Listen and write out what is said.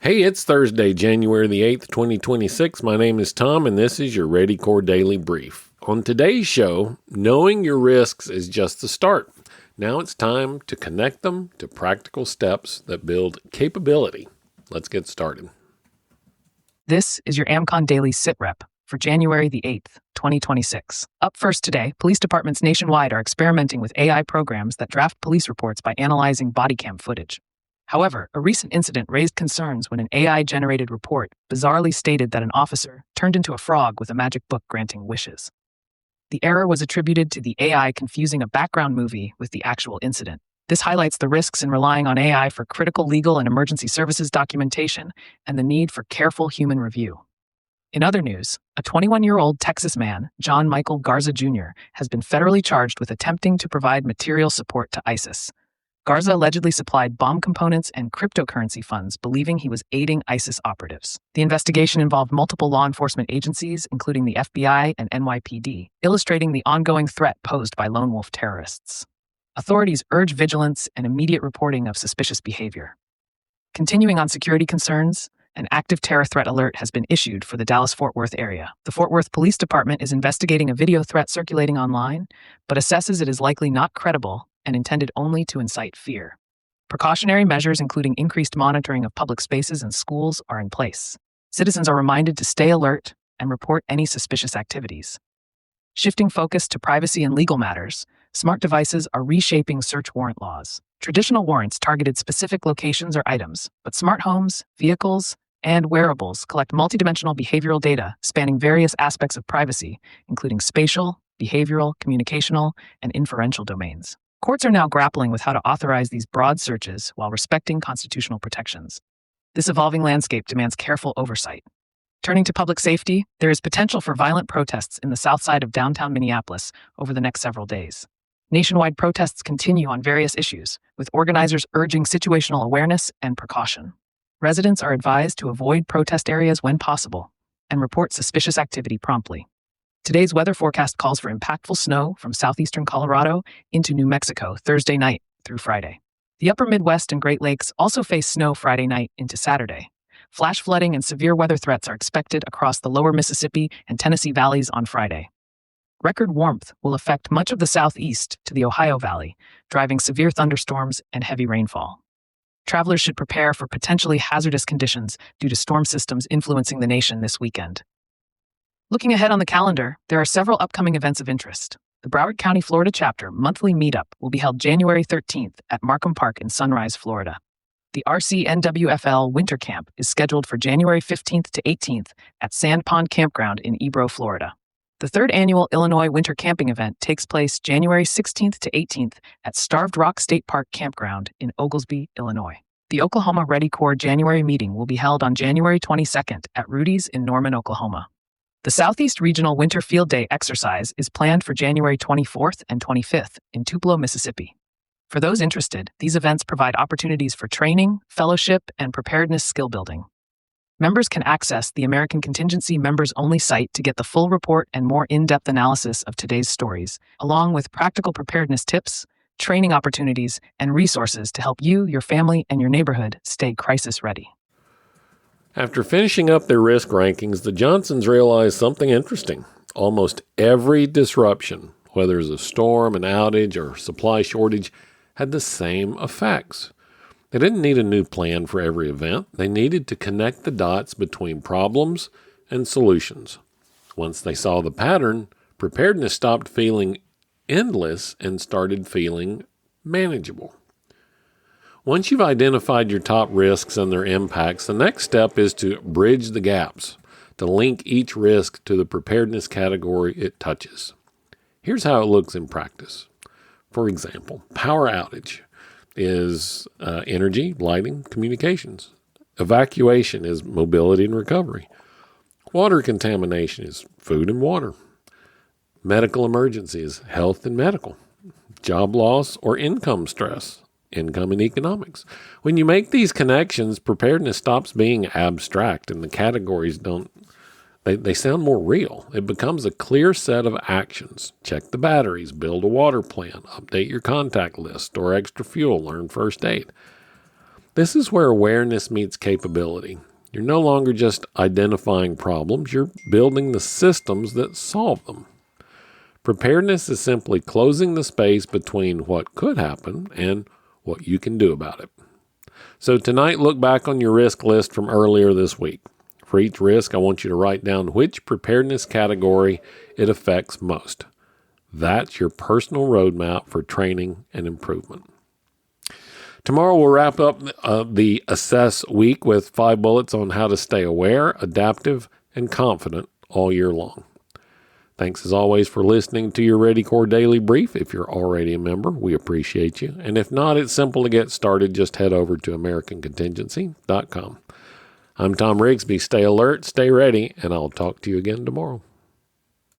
Hey, it's Thursday, January the 8th, 2026. My name is Tom, and this is your Ready Core Daily Brief. On today's show, knowing your risks is just the start. Now it's time to connect them to practical steps that build capability. Let's get started. This is your AmCon Daily Sit Rep for January the 8th, 2026. Up first today, police departments nationwide are experimenting with AI programs that draft police reports by analyzing body cam footage. However, a recent incident raised concerns when an AI-generated report bizarrely stated that an officer turned into a frog with a magic book granting wishes. The error was attributed to the AI confusing a background movie with the actual incident. This highlights the risks in relying on AI for critical legal and emergency services documentation and the need for careful human review. In other news, a 21-year-old Texas man, John Michael Garza Jr., has been federally charged with attempting to provide material support to ISIS. Garza allegedly supplied bomb components and cryptocurrency funds, believing he was aiding ISIS operatives. The investigation involved multiple law enforcement agencies, including the FBI and NYPD, illustrating the ongoing threat posed by lone wolf terrorists. Authorities urge vigilance and immediate reporting of suspicious behavior. Continuing on security concerns, an active terror threat alert has been issued for the Dallas-Fort Worth area. The Fort Worth Police Department is investigating a video threat circulating online, but assesses it is likely not credible and intended only to incite fear. Precautionary measures, including increased monitoring of public spaces and schools, are in place. Citizens are reminded to stay alert and report any suspicious activities. Shifting focus to privacy and legal matters, smart devices are reshaping search warrant laws. Traditional warrants targeted specific locations or items, but smart homes, vehicles, and wearables collect multidimensional behavioral data spanning various aspects of privacy, including spatial, behavioral, communicational, and inferential domains. Courts are now grappling with how to authorize these broad searches while respecting constitutional protections. This evolving landscape demands careful oversight. Turning to public safety, there is potential for violent protests in the south side of downtown Minneapolis over the next several days. Nationwide protests continue on various issues, with organizers urging situational awareness and precaution. Residents are advised to avoid protest areas when possible and report suspicious activity promptly. Today's weather forecast calls for impactful snow from southeastern Colorado into New Mexico Thursday night through Friday. The upper Midwest and Great Lakes also face snow Friday night into Saturday. Flash flooding and severe weather threats are expected across the lower Mississippi and Tennessee valleys on Friday. Record warmth will affect much of the southeast to the Ohio Valley, driving severe thunderstorms and heavy rainfall. Travelers should prepare for potentially hazardous conditions due to storm systems influencing the nation this weekend. Looking ahead on the calendar, there are several upcoming events of interest. The Broward County, Florida chapter monthly meetup will be held January 13th at Markham Park in Sunrise, Florida. The RCNWFL Winter Camp is scheduled for January 15th to 18th at Sand Pond Campground in Ebro, Florida. The third annual Illinois Winter Camping event takes place January 16th to 18th at Starved Rock State Park Campground in Oglesby, Illinois. The Oklahoma Ready Corps January meeting will be held on January 22nd at Rudy's in Norman, Oklahoma. The Southeast Regional Winter Field Day exercise is planned for January 24th and 25th in Tupelo, Mississippi. For those interested, these events provide opportunities for training, fellowship, and preparedness skill building. Members can access the American Contingency Members-Only site to get the full report and more in-depth analysis of today's stories, along with practical preparedness tips, training opportunities, and resources to help you, your family, and your neighborhood stay crisis ready. After finishing up their risk rankings, the Johnsons realized something interesting. Almost every disruption, whether it's a storm, an outage, or supply shortage, had the same effects. They didn't need a new plan for every event. They needed to connect the dots between problems and solutions. Once they saw the pattern, preparedness stopped feeling endless and started feeling manageable. Once you've identified your top risks and their impacts, the next step is to bridge the gaps, to link each risk to the preparedness category it touches. Here's how it looks in practice. For example, power outage is energy, lighting, communications. Evacuation is mobility and recovery. Water contamination is food and water. Medical emergency is health and medical. Job loss or income stress. Income and economics. When you make these connections, preparedness stops being abstract and the categories they sound more real. It becomes a clear set of actions. Check the batteries, build a water plan, update your contact list, store extra fuel, learn first aid. This is where awareness meets capability. You're no longer just identifying problems, you're building the systems that solve them. Preparedness is simply closing the space between what could happen and what you can do about it. So tonight, look back on your risk list from earlier this week. For each risk, I want you to write down which preparedness category it affects most. That's your personal roadmap for training and improvement. Tomorrow, we'll wrap up the Assess Week with 5 bullets on how to stay aware, adaptive, and confident all year long. Thanks as always for listening to your Ready Core Daily Brief. If you're already a member, we appreciate you. And if not, it's simple to get started. Just head over to AmericanContingency.com. I'm Tom Rigsby. Stay alert, stay ready, and I'll talk to you again tomorrow.